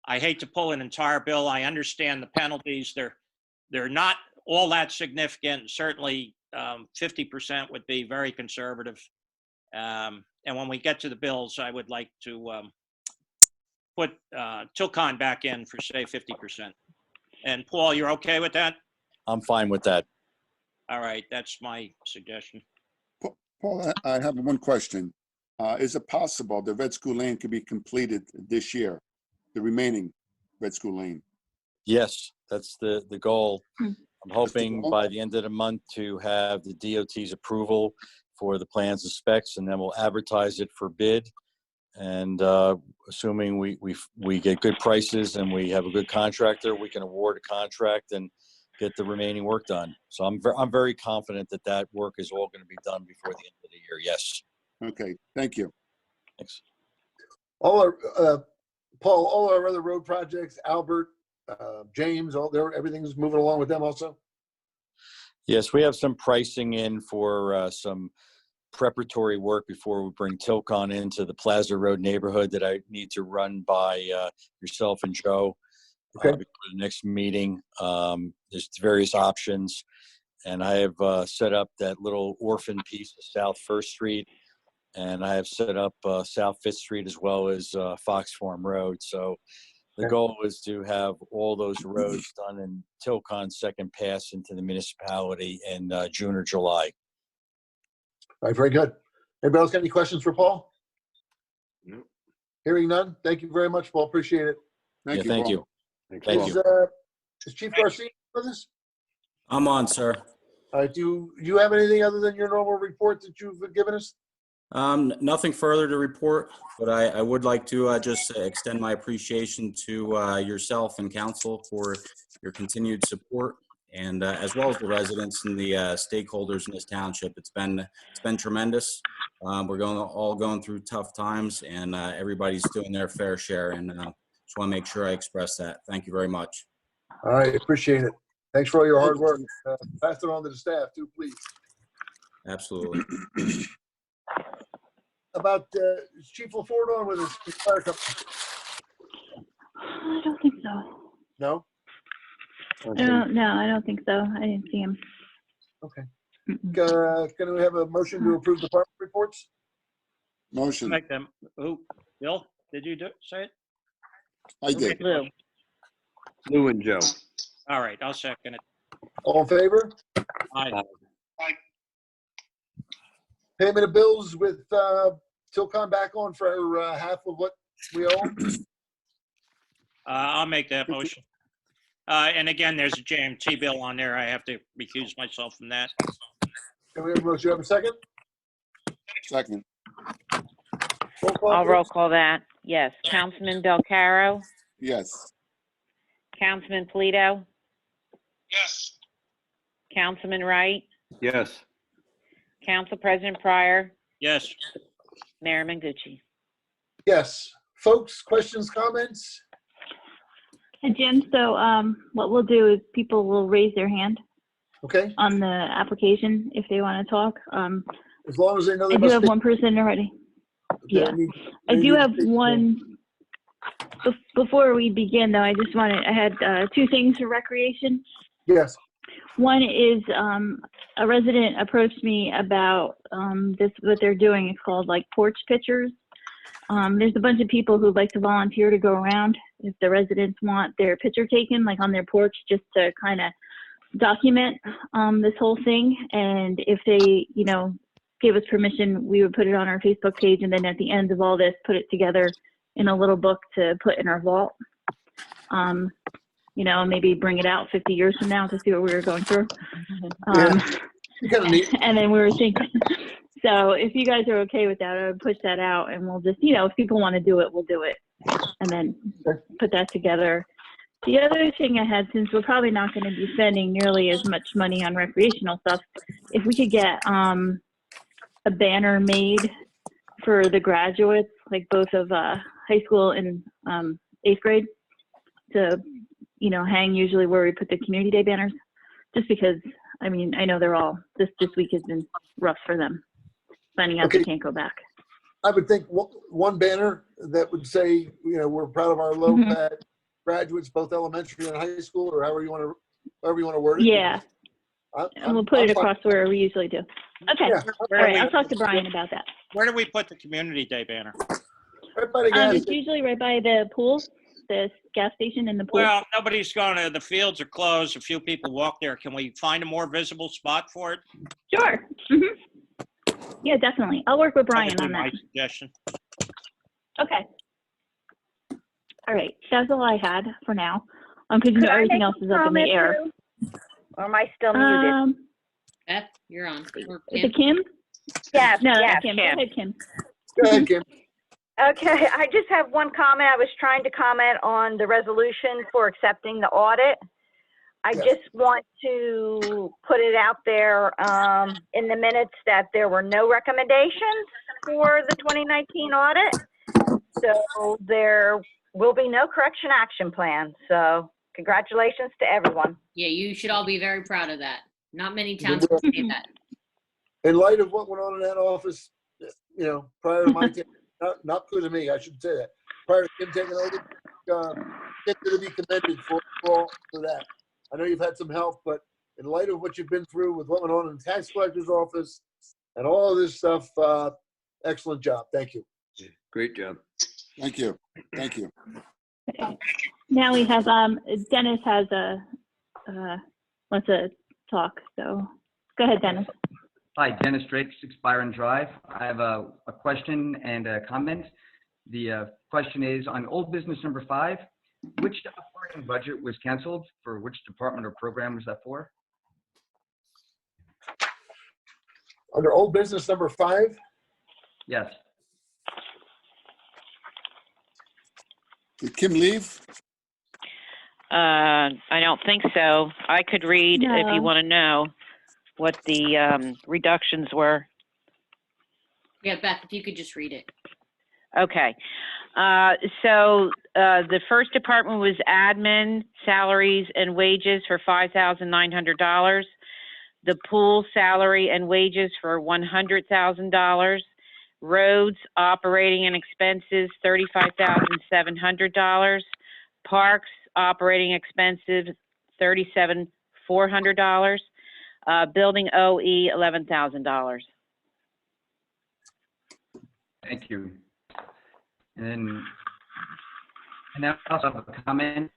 I hate to pull an entire bill. I understand the penalties. They're not all that significant. Certainly 50% would be very conservative. And when we get to the bills, I would like to put Tilcon back in for, say, 50%. And Paul, you're okay with that? I'm fine with that. All right, that's my suggestion. Paul, I have one question. Is it possible the Red School Lane could be completed this year, the remaining Red School Lane? Yes, that's the goal. I'm hoping by the end of the month to have the DOT's approval for the plans and specs, and then we'll advertise it for bid. And assuming we get good prices and we have a good contractor, we can award a contract and get the remaining work done. So I'm very confident that that work is all going to be done before the end of the year. Yes. Okay, thank you. Thanks. Paul, all our other road projects, Albert, James, everything's moving along with them also? Yes, we have some pricing in for some preparatory work before we bring Tilcon into the Plaza Road neighborhood that I need to run by yourself and Joe before the next meeting. There's various options, and I have set up that little orphan piece of South First Street, and I have set up South Fifth Street as well as Fox Farm Road. So the goal is to have all those roads done in Tilcon's second pass into the municipality in June or July. All right, very good. Anybody else got any questions for Paul? No. Hearing none. Thank you very much, Paul. Appreciate it. Thank you. Thank Paul. you. Thank Thank you. you. Is Chief Garcia with us? I'm on, sir. All right, do you have anything other than your normal report that you've given us? Nothing further to report, but I would like to just extend my appreciation to yourself and council for your continued support, and as well as the residents and the stakeholders in this township. It's been tremendous. We're all going through tough times, and everybody's doing their fair share. And just want to make sure I express that. Thank you very much. All right, appreciate it. Thanks for all your hard work. Pass it on to the staff too, please. Absolutely. About is Chief LaFord on with us? Fire company? I don't think so. No? No, I don't think so. I didn't see him. Okay. Can we have a motion to approve the department reports? Motion. Make them. Oh, Bill, did you say it? I did. Lou. Lou and Joe. All right, I'll second it. All in favor? Aye. Payment of bills with Tilcon back on for half of what we owe. I'll make that motion. And again, there's a JMT bill on there. I have to recuse myself from that. Can we have a motion? Have a second? Second. Roll call, I'll please. roll call that. Yes. Councilman Belcaro, Yes. Councilman Polito, Yes. Councilman Wright, Yes. Council President Pryor, Yes. Mayor Mangucci. Yes. Folks, questions, comments? Hey, Jim, so what we'll do is people will raise their hand Okay, on the application if they want to talk. as long as they know they I do must. have one person already. Yeah. I do have one. Before we begin, though, I had two things for recreation. Yes. One is a resident approached me about what they're doing. It's called like porch pictures. There's a bunch of people who'd like to volunteer to go around if the residents want their picture taken, like on their porch, just to kind of document this whole thing. And if they, gave us permission, we would put it on our Facebook page, and then at the end of all this, put it together in a little book to put in our vault. Maybe bring it out 50 years from now to see what we were going through. And then we were thinking, so if you guys are okay with that, I would push that out, and we'll just, if people want to do it, we'll do it. And then put that together. The other thing I had, since we're probably not going to be spending nearly as much money on recreational stuff, if we could get a banner made for the graduates, like both of high school and 8th grade, to hang usually where we put the community day banners, just because I know they're all this week has been rough for them, finding out they can't go back. I would think one banner that would say, we're proud of our Lopat graduates, both elementary and high school, or however you want to word it. Yeah. And we'll put it across where we usually do. Okay. Yeah. All right. I'll talk to Brian about that. Where do we put the community day banner? Right by the gas It's usually right by the pool, the gas station and the pool. Well, nobody's going to, the fields are closed. A few people walk there. Can we find a more visible spot for it? Sure. Yeah, definitely. I'll work with Brian on My that. suggestion. Okay. All right. That's all I had for now. Because Could I everything make else a is up in the comment, air. too? Or am I still muted? Beth, you're on. Or Is it Kim? Yes, No, yes. Kim. Go ahead, Kim. Go ahead, Kim. Okay, I just have one comment. I was trying to comment on the resolution for accepting the audit. I Yes. just want to put it out there in the minutes that there were no recommendations for the 2019 audit. So there will be no correction action plan. So congratulations to everyone. Yeah, you should all be very proud of that. Not many towns can say that. in light of what went on in that office, you know, prior to my not because of me, I shouldn't say that. Prior to him taking over, Kim's to be commended for that. I know you've had some help, but in light of what you've been through with what went on in the tax collector's office and all of this stuff, excellent job. Thank you. Great job. Thank you. Thank you. Okay. Now we have, Dennis has wants to talk, so go ahead, Dennis. Hi, Dennis Drake, 6 Byron Drive. I have a question and a comment. The question is on old business number 5, which operating budget was canceled for which department or program was that for? Under old business number 5? Yes. Did Kim leave? I don't think so. I could read if No. you want to know what the reductions were. Yeah, Beth, if you could just read it. Okay. So the first department was admin, salaries, and wages for $5,900. The pool salary and wages for $100,000. Roads, operating and expenses, $35,700. Parks, operating expenses, $37,400. Building OE, $11,000. Thank you. And I also have a comment.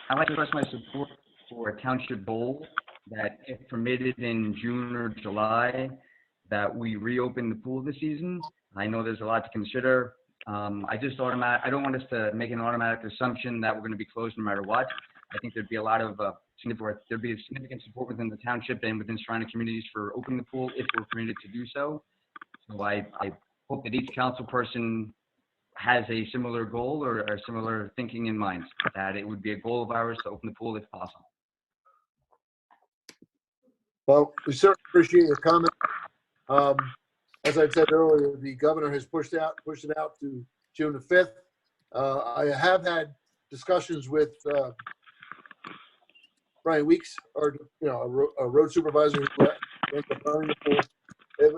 I'd like to express my support for a township goal that if permitted in June or July, that we reopen the pool this season. I know there's a lot to consider. I don't want us to make an automatic assumption that we're going to be closed no matter what. I think there'd be a lot of there'd be significant support within the township and within surrounding communities for opening the pool if we're permitted to do so. So I hope that each council person has a similar goal or similar thinking in mind, that it would be a goal of ours to open the pool if possible. Well, we certainly appreciate your comment. As I said earlier, the governor has pushed it out to June the 5th. I have had discussions with Brian Weeks, or a road supervisor who ends up running the pool. It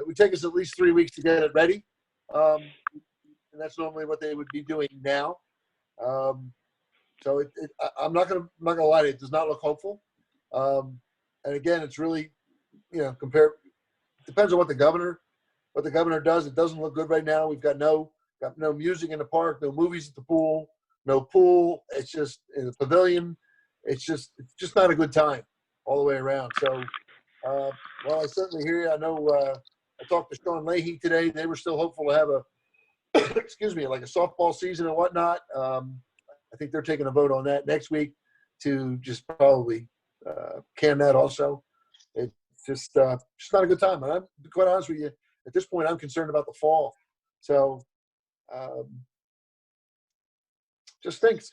would take us at least 3 weeks to get it ready, and that's normally what they would be doing now. So I'm not gonna lie to you, it does not look hopeful. And again, it's really, depends on what the governor does. It doesn't look good right now. We've got no music in the park, no movies at the pool, no pool. It's just in the pavilion. It's just not a good time all the way around. So, well, I certainly hear you. I know I talked to Sean Leahy today. They were still hopeful to have a, excuse me, like a softball season and whatnot. I think they're taking a vote on that next week to just probably can that also. It's just not a good time. And I'm quite honest with you, at this point, I'm concerned about the fall. So just thinks.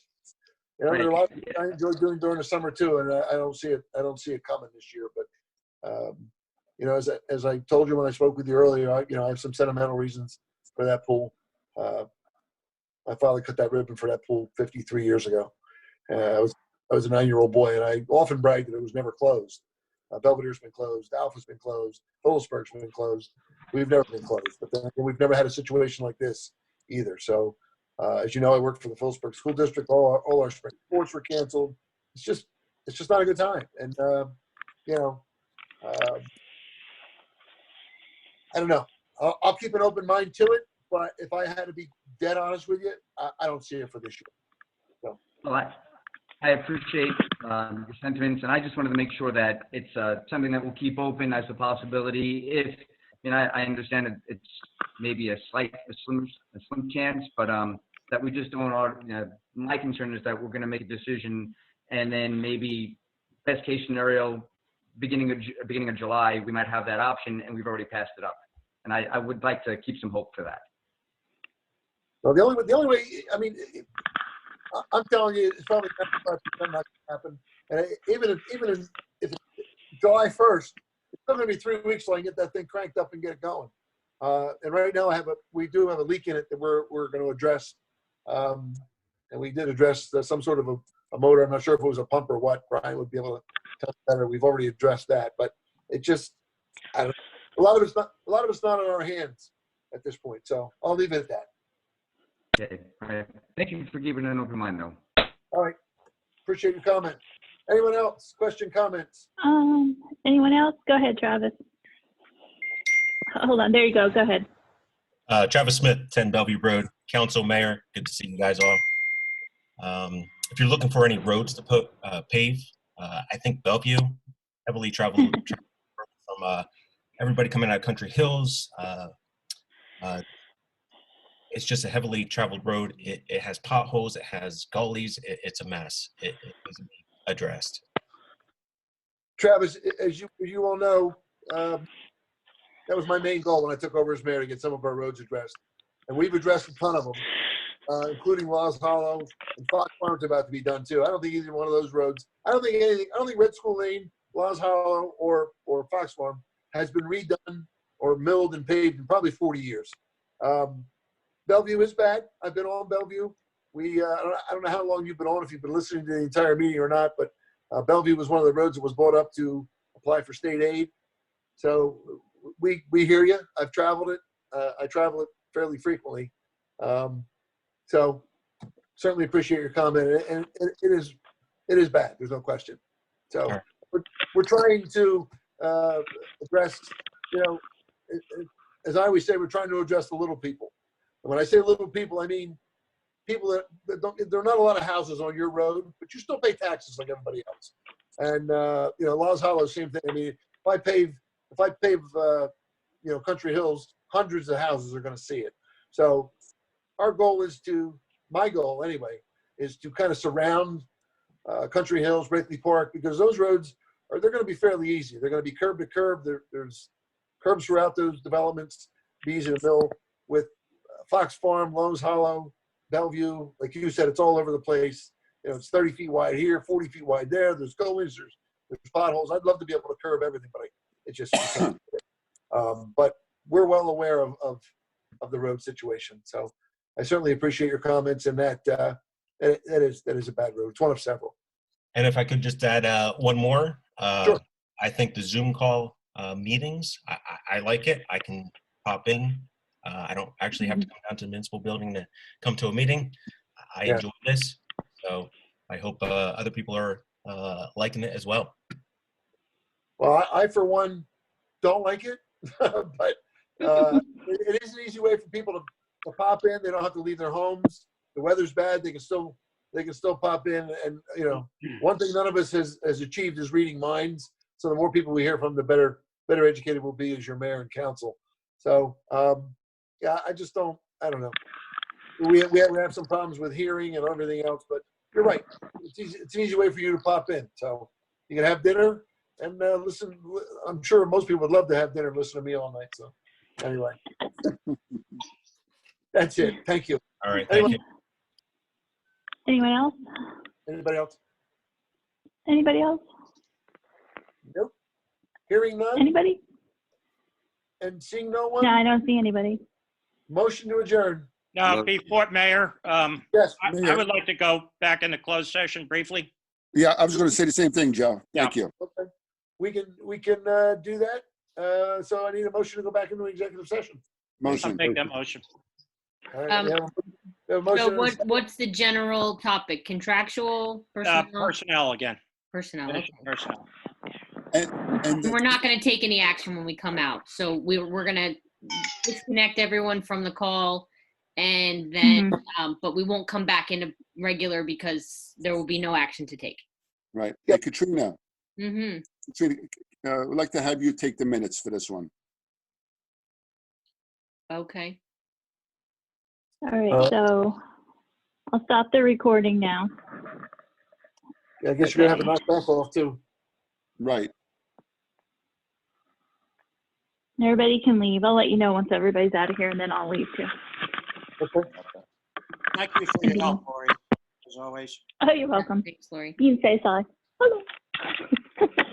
There are a lot of things I enjoy doing during the summer too, and I don't see it coming this year. But as I told you when I spoke with you earlier, I have some sentimental reasons for that pool. My father cut that ribbon for that pool 53 years ago. I was a 9-year-old boy, and I often bragged that it was never closed. Belvedere's been closed, Alpha's been closed, Phillipsburg's been closed. We've never been closed, but then we've never had a situation like this either. So. As you know, I worked for the Phillipsburg School District. All our spring sports were canceled. It's just not a good time. And I don't know. I'll keep an open mind to it. But if I had to be dead honest with you, I don't see it for this year. So. Well, I appreciate your sentiments, and I just wanted to make sure that it's something that we'll keep open as a possibility. If I understand that it's maybe a slim chance, but that we just don't. My concern is that we're going to make a decision, and then maybe best case scenario, beginning of July, we might have that option, and we've already passed it up. And I would like to keep some hope for that. Well, the only way, I mean, I'm telling you, it's probably not going to happen. And even if it's July 1st, it's still going to be 3 weeks till I can get that thing cranked up and get it going. And right now we do have a leak in it that we're going to address. And we did address some sort of a motor. I'm not sure if it was a pump or what. Brian would be able to center. We've already addressed that, but it just, I don't, a lot of it's not in our hands at this point. So I'll leave it at that. Okay. All right. Thank you for keeping an open mind, though. All right. Appreciate your comment. Anyone else? Question, comments? Anyone else? Go ahead, Travis. Hold on. There you go. Go ahead. Travis Smith, 10 Bellevue Road, Council, Mayor. Good to see you guys all. If you're looking for any roads to pave, I think Bellevue, heavily traveled from everybody coming out of Country Hills. It's just a heavily traveled road. It has potholes. It has gullies. It's a mess. It needs to be addressed. Travis, as you all know, that was my main goal when I took over as mayor, to get some of our roads addressed. And we've addressed a ton of them, including Laws Hollow and Fox Farm's about to be done too. I don't think either one of those roads, I don't think Red School Lane, Laws Hollow, or Fox Farm has been redone or milled and paved in probably 40 years. Bellevue is bad. I've been on Bellevue. I don't know how long you've been on, if you've been listening to the entire meeting or not, but Bellevue was one of the roads that was brought up to apply for state aid. So we hear you. I've traveled it. I travel it fairly frequently. So certainly appreciate your comment. And it is bad. There's no question. So we're trying to address, as I always say, we're trying to address the little people. And when I say little people, I mean people that don't, there are not a lot of houses on your road, but you still pay taxes like everybody else. And, Laws Hollow, same thing. I mean, if I pave, Country Hills, hundreds of houses are going to see it. So our goal is my goal anyway, is to kind of surround Country Hills, Brakeley Park, because those roads they're going to be fairly easy. They're going to be curb to curb. There's curbs throughout those developments, be easy to mill. With Fox Farm, Laws Hollow, Bellevue, like you said, it's all over the place. It's 30 feet wide here, 40 feet wide there. There's gullies, there's potholes. I'd love to be able to curb everything, but it just but we're well aware of the road situation. So I certainly appreciate your comments, and that is a bad road. It's one of several. And if I could just add one more. Sure. I think the Zoom call meetings, I like it. I can pop in. I don't actually have to come down to the municipal building to come to a meeting. I enjoy this. So I hope other people are liking it as well. Well, I for one, don't like it, but it is an easy way for people to pop in. They don't have to leave their homes. The weather's bad. They can still pop in. And, one thing none of us has achieved is reading minds. So the more people we hear from, the better educated we'll be as your mayor and council. So, I just don't know. We have some problems with hearing and everything else, but you're right. It's an easy way for you to pop in. So you can have dinner and listen. I'm sure most people would love to have dinner and listen to me all night. So anyway, that's it. Thank you. All right. Thank you. Anyone else? Anybody else? Anybody else? Nope. Hearing none? Anybody? And seeing no one? No, I don't see anybody. Motion to adjourn. Now, before Mayor, Yes, I would like to go back into closed session briefly. Yeah, I was going to say the same thing, Joe. Thank you. Okay. We can do that. So I need a motion to go back into executive session. Motion. I'll make that motion. All right. We have a motion. So what's the general topic? Contractual, personnel? Personnel again. Personnel. Finishing personnel. And We're not going to take any action when we come out. So we're going to disconnect everyone from the call, and then, but we won't come back into regular because there will be no action to take. right. Yeah, Katrina. Mm-hmm. Katrina, we'd like to have you take the minutes for this one. Okay. All right, so I'll stop the recording now. Yeah, I guess you're gonna have to knock that off too. Right. Everybody can leave. I'll let you know once everybody's out of here, and then I'll leave too. Okay. Thank you for your help, Lori, as always. Oh, you're welcome. Thanks, Lori. You can say sorry. Okay.